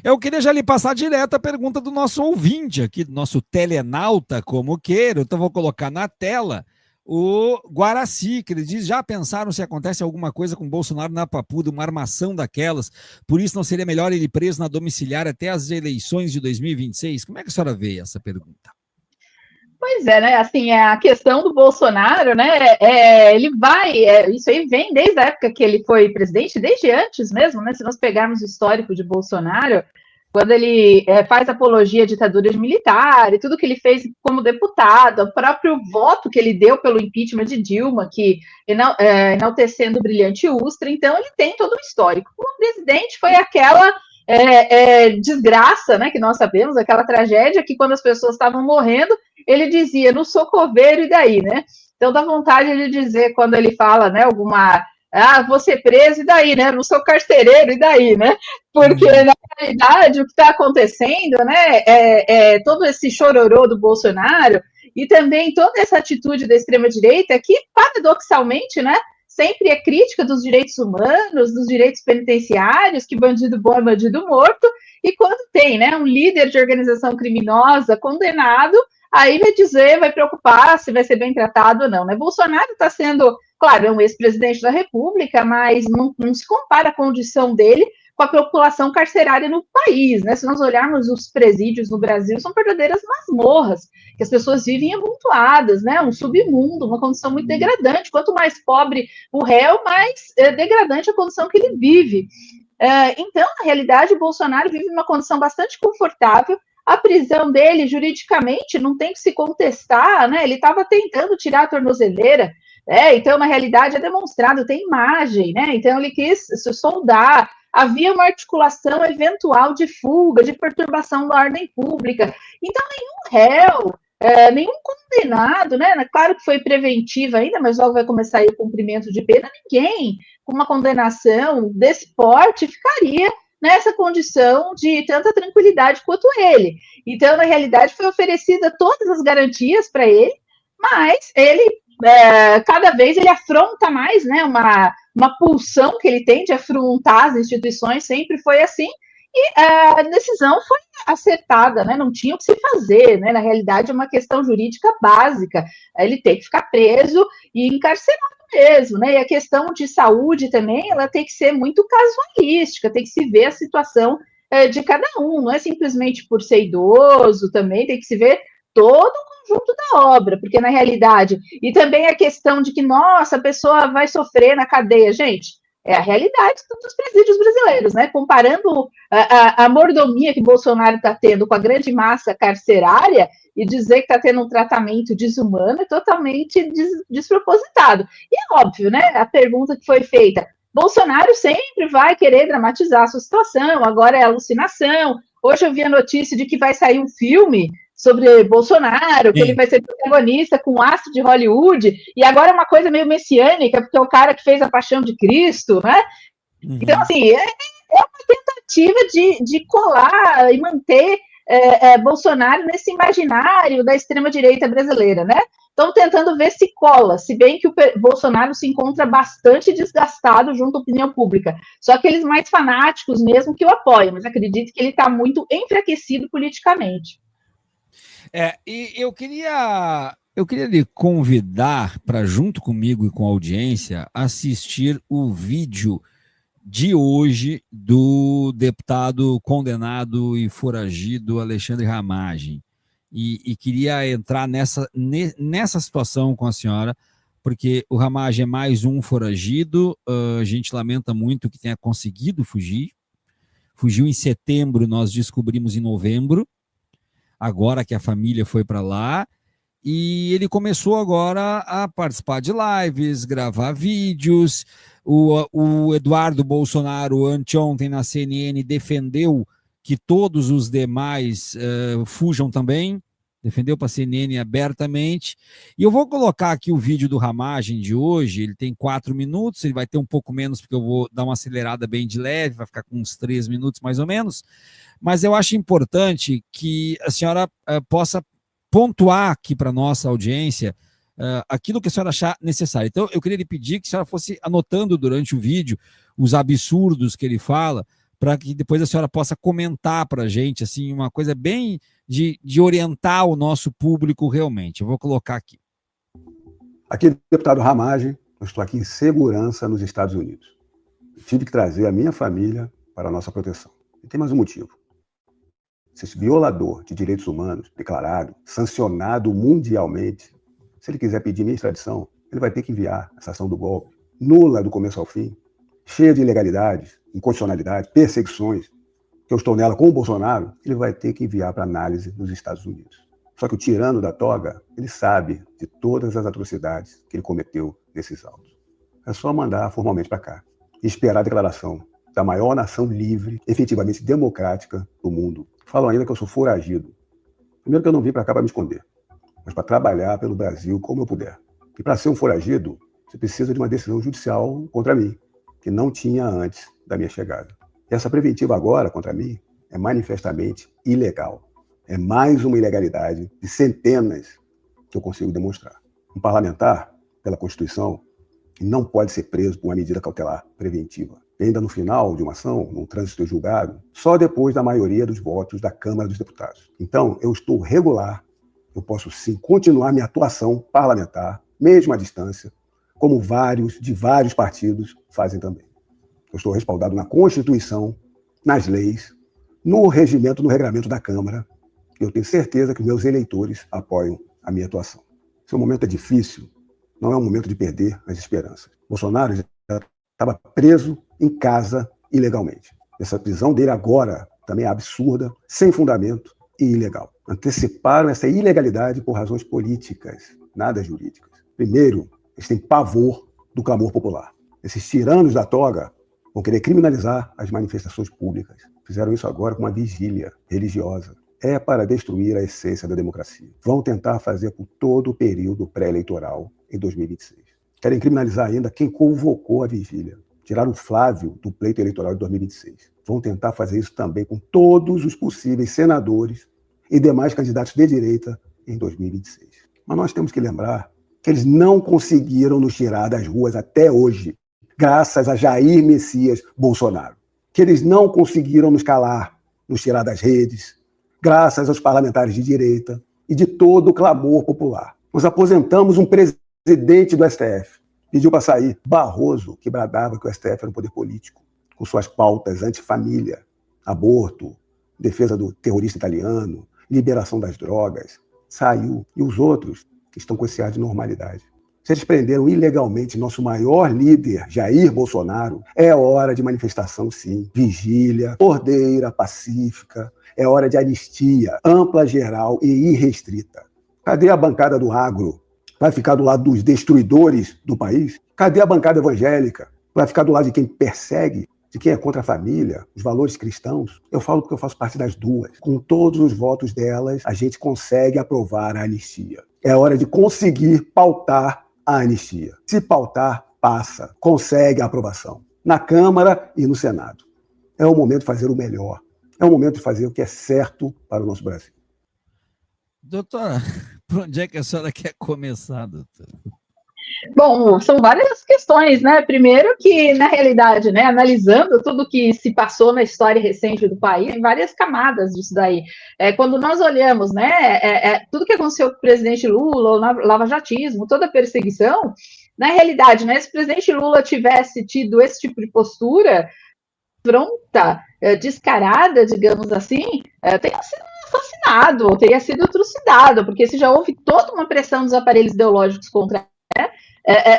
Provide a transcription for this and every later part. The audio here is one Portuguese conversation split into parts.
Eu queria já lhe passar direto a pergunta do nosso ouvinte aqui, do nosso telenauta, como queira. Então vou colocar na tela o Guaraci, que ele diz, já pensaram se acontece alguma coisa com Bolsonaro na Papuda, uma armação daquelas, por isso não seria melhor ele preso na domiciliar até as eleições de 2026? Como é que a senhora vê essa pergunta? Pois é, né? Assim, a questão do Bolsonaro, né? Ele vai, isso aí vem desde a época que ele foi presidente, desde antes mesmo, né? Se nós pegarmos o histórico de Bolsonaro, quando ele faz apologia à ditadura militar e tudo que ele fez como deputado, o próprio voto que ele deu pelo impeachment de Dilma, que enaltecendo o brilhante Ustra, então ele tem todo o histórico. Como presidente foi aquela desgraça, né, que nós sabemos, aquela tragédia que quando as pessoas estavam morrendo, ele dizia, não sou coveiro, e daí, né? Então dá vontade de dizer, quando ele fala, né, vou ser preso, e daí, né? Não sou carcereiro, e daí, né? Porque, na realidade, o que está acontecendo, né, todo esse chororô do Bolsonaro e também toda essa atitude da extrema-direita que, paradoxalmente, né, sempre é crítica dos direitos humanos, dos direitos penitenciários, que bandido bom é bandido morto, e quando tem, né, um líder de organização criminosa condenado, aí vai preocupar se vai ser bem tratado ou não, né? Bolsonaro está sendo, claro, é um ex-presidente da República, mas não se compara a condição dele com a população carcerária no país, né? Se nós olharmos os presídios no Brasil, são verdadeiras masmorras, que as pessoas vivem amontoadas, né? Um submundo, uma condição muito degradante. Quanto mais pobre o réu, mais degradante a condição que ele vive. Então, na realidade, o Bolsonaro vive uma condição bastante confortável. A prisão dele, juridicamente, não tem que se contestar, né? Ele estava tentando tirar a tornozeleira, então, na realidade, é demonstrado, tem imagem, né? Então, ele quis se soldar, havia uma articulação eventual de fuga, de perturbação da ordem pública. Então, nenhum réu, nenhum condenado, né? Claro que foi preventiva ainda, mas logo vai começar aí o cumprimento de pena, ninguém com uma condenação desse porte ficaria nessa condição de tanta tranquilidade quanto ele. Então, na realidade, foi oferecida todas as garantias para ele, mas ele, cada vez, ele afronta mais, né, uma pulsão que ele tem de afrontar as instituições, sempre foi assim, e a decisão foi acertada, né? Não tinha o que se fazer, né? Na realidade, é uma questão jurídica básica. Ele tem que ficar preso e encarcerado mesmo, né? E a questão de saúde também, ela tem que ser muito casualística, tem que se ver a situação de cada um, não é simplesmente por ser idoso também, tem que se ver todo o conjunto da obra, porque na realidade, e também a questão de que, nossa, a pessoa vai sofrer na cadeia, gente, é a realidade dos presídios brasileiros, né? Comparando a mordomia que Bolsonaro está tendo com a grande massa carcerária e dizer que está tendo um tratamento desumano é totalmente despropositado. E é óbvio, né? A pergunta que foi feita, Bolsonaro sempre vai querer dramatizar a sua situação, agora é alucinação. Hoje eu vi a notícia de que vai sair um filme sobre Bolsonaro, que ele vai ser protagonista com astro de Hollywood, e agora é uma coisa meio messiânica, porque é o cara que fez a Paixão de Cristo, né? Então, assim, é uma tentativa de colar e manter Bolsonaro nesse imaginário da extrema-direita brasileira, né? Estão tentando ver se cola, se bem que o Bolsonaro se encontra bastante desgastado junto à opinião pública. Só aqueles mais fanáticos mesmo que o apoiam, mas acredito que ele está muito enfraquecido politicamente. E eu queria lhe convidar para, junto comigo e com a audiência, assistir o vídeo de hoje do deputado condenado e foragido Alexandre Ramagem. E queria entrar nessa situação com a senhora, porque o Ramagem é mais um foragido, a gente lamenta muito que tenha conseguido fugir. Fugiu em setembro, nós descobrimos em novembro, agora que a família foi para lá, e ele começou agora a participar de lives, gravar vídeos. O Eduardo Bolsonaro, anteontem na CNN, defendeu que todos os demais fujam também, defendeu para a CNN abertamente. E eu vou colocar aqui o vídeo do Ramagem de hoje, ele tem 4 minutos, ele vai ter um pouco menos, porque eu vou dar uma acelerada bem de leve, vai ficar com uns 3 minutos mais ou menos, mas eu acho importante que a senhora possa pontuar aqui para a nossa audiência aquilo que a senhora achar necessário. Então, eu queria lhe pedir que a senhora fosse anotando durante o vídeo os absurdos que ele fala, para que depois a senhora possa comentar para a gente, assim, uma coisa bem de orientar o nosso público realmente. Eu vou colocar aqui. Aqui, deputado Ramagem, eu estou aqui em segurança nos Estados Unidos. Eu tive que trazer a minha família para a nossa proteção. E tem mais um motivo. Se esse violador de direitos humanos, declarado, sancionado mundialmente, se ele quiser pedir minha extradição, ele vai ter que enviar essa ação do golpe, nula do começo ao fim, cheia de ilegalidades, inconstitucionalidades, perseguições, que eu estou nela com o Bolsonaro, ele vai ter que enviar para análise nos Estados Unidos. Só que o tirano da toga, ele sabe de todas as atrocidades que ele cometeu nesses autos. É só mandar formalmente para cá e esperar a declaração da maior nação livre, efetivamente democrática do mundo. Falam ainda que eu sou foragido. Primeiro que eu não vim para cá para me esconder, mas para trabalhar pelo Brasil como eu puder. E para ser um foragido, você precisa de uma decisão judicial contra mim, que não tinha antes da minha chegada. E essa preventiva agora contra mim é manifestamente ilegal. É mais uma ilegalidade de centenas que eu consigo demonstrar. Um parlamentar, pela Constituição, não pode ser preso por uma medida cautelar preventiva. E ainda no final de uma ação, num trânsito julgado, só depois da maioria dos votos da Câmara dos Deputados. Então, eu estou regular, eu posso sim continuar minha atuação parlamentar, mesmo à distância, como vários partidos fazem também. Eu estou respaldado na Constituição, nas leis, no regimento, no regramento da Câmara. Eu tenho certeza que meus eleitores apoiam a minha atuação. Se o momento é difícil, não é um momento de perder as esperanças. Bolsonaro já estava preso em casa ilegalmente. Essa prisão dele agora também é absurda, sem fundamento e ilegal. Anteciparam essa ilegalidade por razões políticas, nada jurídicas. Primeiro, eles têm pavor do clamor popular. Esses tiranos da toga vão querer criminalizar as manifestações públicas. Fizeram isso agora com uma vigília religiosa. É para destruir a essência da democracia. Vão tentar fazer por todo o período pré-eleitoral em 2026. Querem criminalizar ainda quem convocou a vigília. Tiraram o Flávio do pleito eleitoral de 2026. Vão tentar fazer isso também com todos os possíveis senadores e demais candidatos de direita em 2026. Mas nós temos que lembrar que eles não conseguiram nos tirar das ruas até hoje, graças a Jair Messias Bolsonaro. Que eles não conseguiram nos calar, nos tirar das redes, graças aos parlamentares de direita e de todo o clamor popular. Nós aposentamos um presidente do STF, pediu para sair. Barroso, que bradava que o STF era um poder político, com suas pautas antifamília, aborto, defesa do terrorista italiano, liberação das drogas, saiu. E os outros, que estão com esse ar de normalidade. Se eles prenderam ilegalmente nosso maior líder, Jair Bolsonaro, é hora de manifestação, sim. Vigília, ordeira, pacífica. É hora de anistia, ampla, geral e irrestrita. Cadê a bancada do agro? Vai ficar do lado dos destruidores do país? Cadê a bancada evangélica? Vai ficar do lado de quem persegue, de quem é contra a família, os valores cristãos? Eu falo porque eu faço parte das duas. Com todos os votos delas, a gente consegue aprovar a anistia. É hora de conseguir pautar a anistia. Se pautar, passa. Consegue a aprovação. Na Câmara e no Senado. É o momento de fazer o melhor. É o momento de fazer o que é certo para o nosso Brasil. Doutora, por onde é que a senhora quer começar, doutora? Bom, são várias questões, né? Primeiro que, na realidade, né, analisando tudo que se passou na história recente do país, tem várias camadas disso daí. Quando nós olhamos, né, tudo que aconteceu com o presidente Lula, o lavajatismo, toda a perseguição, na realidade, né, se o presidente Lula tivesse tido esse tipo de postura pronta, descarada, digamos assim, teria sido assassinado, teria sido trucidado, porque se já houve toda uma pressão dos aparelhos ideológicos contra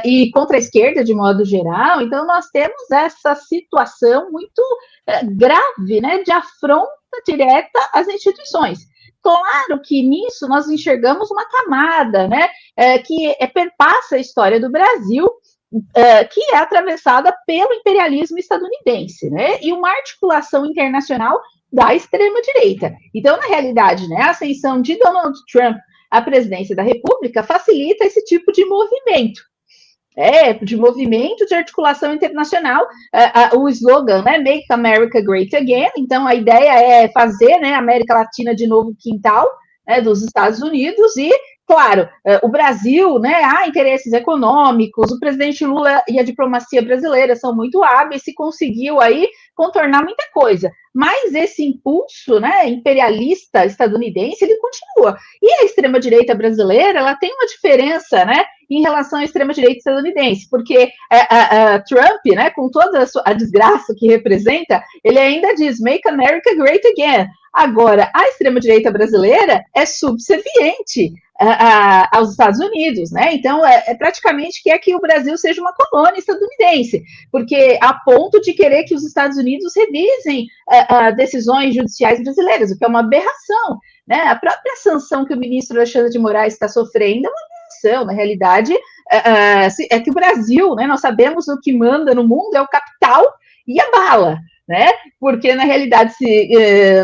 e contra a esquerda de modo geral, então nós temos essa situação muito grave, né, de afronta direta às instituições. Claro que nisso nós enxergamos uma camada, né, que perpassa a história do Brasil, que é atravessada pelo imperialismo estadunidense, né, e uma articulação internacional da extrema-direita. Então, na realidade, né, a ascensão de Donald Trump à presidência da República facilita esse tipo de movimento. De movimento de articulação internacional, o slogan, né, Make America Great Again, então a ideia é fazer, né, a América Latina de novo quintal, né, dos Estados Unidos e claro, o Brasil, né, há interesses econômicos, o presidente Lula e a diplomacia brasileira são muito hábeis, se conseguiu aí contornar muita coisa, mas esse impulso, né, imperialista estadunidense, ele continua. E a extrema-direita brasileira, ela tem uma diferença, né, em relação à extrema-direita estadunidense, porque Trump, né, com toda a desgraça que representa, ele ainda diz, make America great again. Agora, a extrema-direita brasileira é subserviente aos Estados Unidos, né? Então, praticamente quer que o Brasil seja uma colônia estadunidense, porque a ponto de querer que os Estados Unidos revisem decisões judiciais brasileiras, o que é uma aberração, né? A própria sanção que o ministro Alexandre de Moraes está sofrendo é uma aberração, na realidade, é que o Brasil, né, nós sabemos o que manda no mundo é o capital e a bala, né? Porque, na realidade, se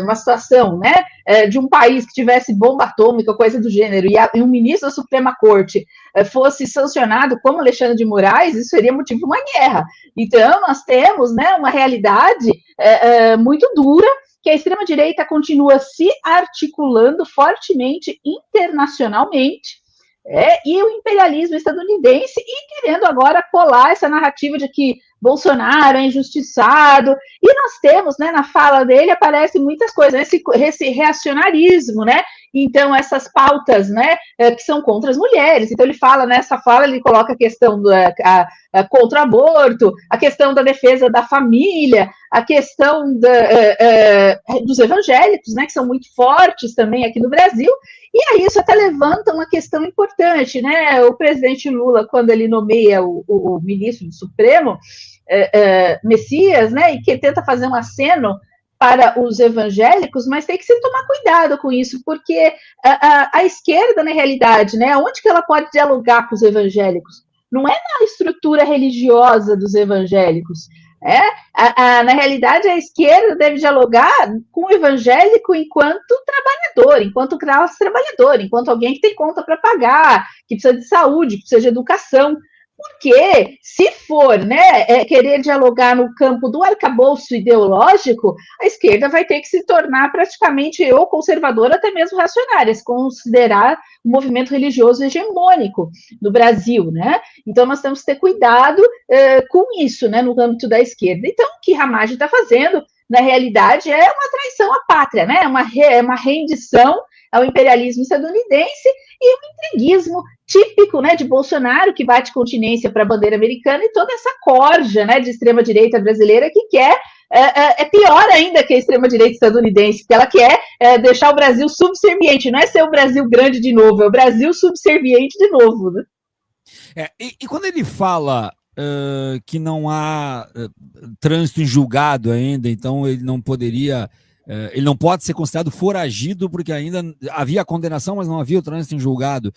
uma situação, né, de um país que tivesse bomba atômica, coisa do gênero, e um ministro da Suprema Corte fosse sancionado como Alexandre de Moraes, isso seria motivo de uma guerra. Então, nós temos, né, uma realidade muito dura, que a extrema-direita continua se articulando fortemente internacionalmente, e o imperialismo estadunidense, e querendo agora colar essa narrativa de que Bolsonaro é injustiçado, e nós temos, né, na fala dele aparecem muitas coisas, esse reacionarismo, né, então essas pautas, né, que são contra as mulheres, então ele fala, nessa fala, ele coloca a questão contra o aborto, a questão da defesa da família, a questão dos evangélicos, né, que são muito fortes também aqui no Brasil, e aí isso até levanta uma questão importante, né, o presidente Lula, quando ele nomeia o ministro do Supremo, Messias, né, e que tenta fazer um aceno para os evangélicos, mas tem que se tomar cuidado com isso, porque a esquerda, na realidade, né, onde que ela pode dialogar com os evangélicos? Não é na estrutura religiosa dos evangélicos. Na realidade, a esquerda deve dialogar com o evangélico enquanto trabalhador, enquanto classe trabalhadora, enquanto alguém que tem conta para pagar, que precisa de saúde, que precisa de educação. Porque, se for, né, querer dialogar no campo do arcabouço ideológico, a esquerda vai ter que se tornar praticamente ou conservadora, até mesmo reacionária, se considerar um movimento religioso hegemônico no Brasil, né? Então, nós temos que ter cuidado com isso, né, no âmbito da esquerda. Então, o que Ramagem está fazendo, na realidade, é uma traição à pátria, né? É uma rendição ao imperialismo estadunidense e um entreguismo típico, né, de Bolsonaro, que bate continência para a bandeira americana, e toda essa corja, né, de extrema-direita brasileira que quer, é pior ainda que a extrema-direita estadunidense, porque ela quer deixar o Brasil subserviente, não é ser o Brasil grande de novo, é o Brasil subserviente de novo. Né? E quando ele fala que não há trânsito em julgado ainda, então ele não poderia... ele não pode ser considerado foragido porque ainda havia a condenação, mas não havia o trânsito em julgado.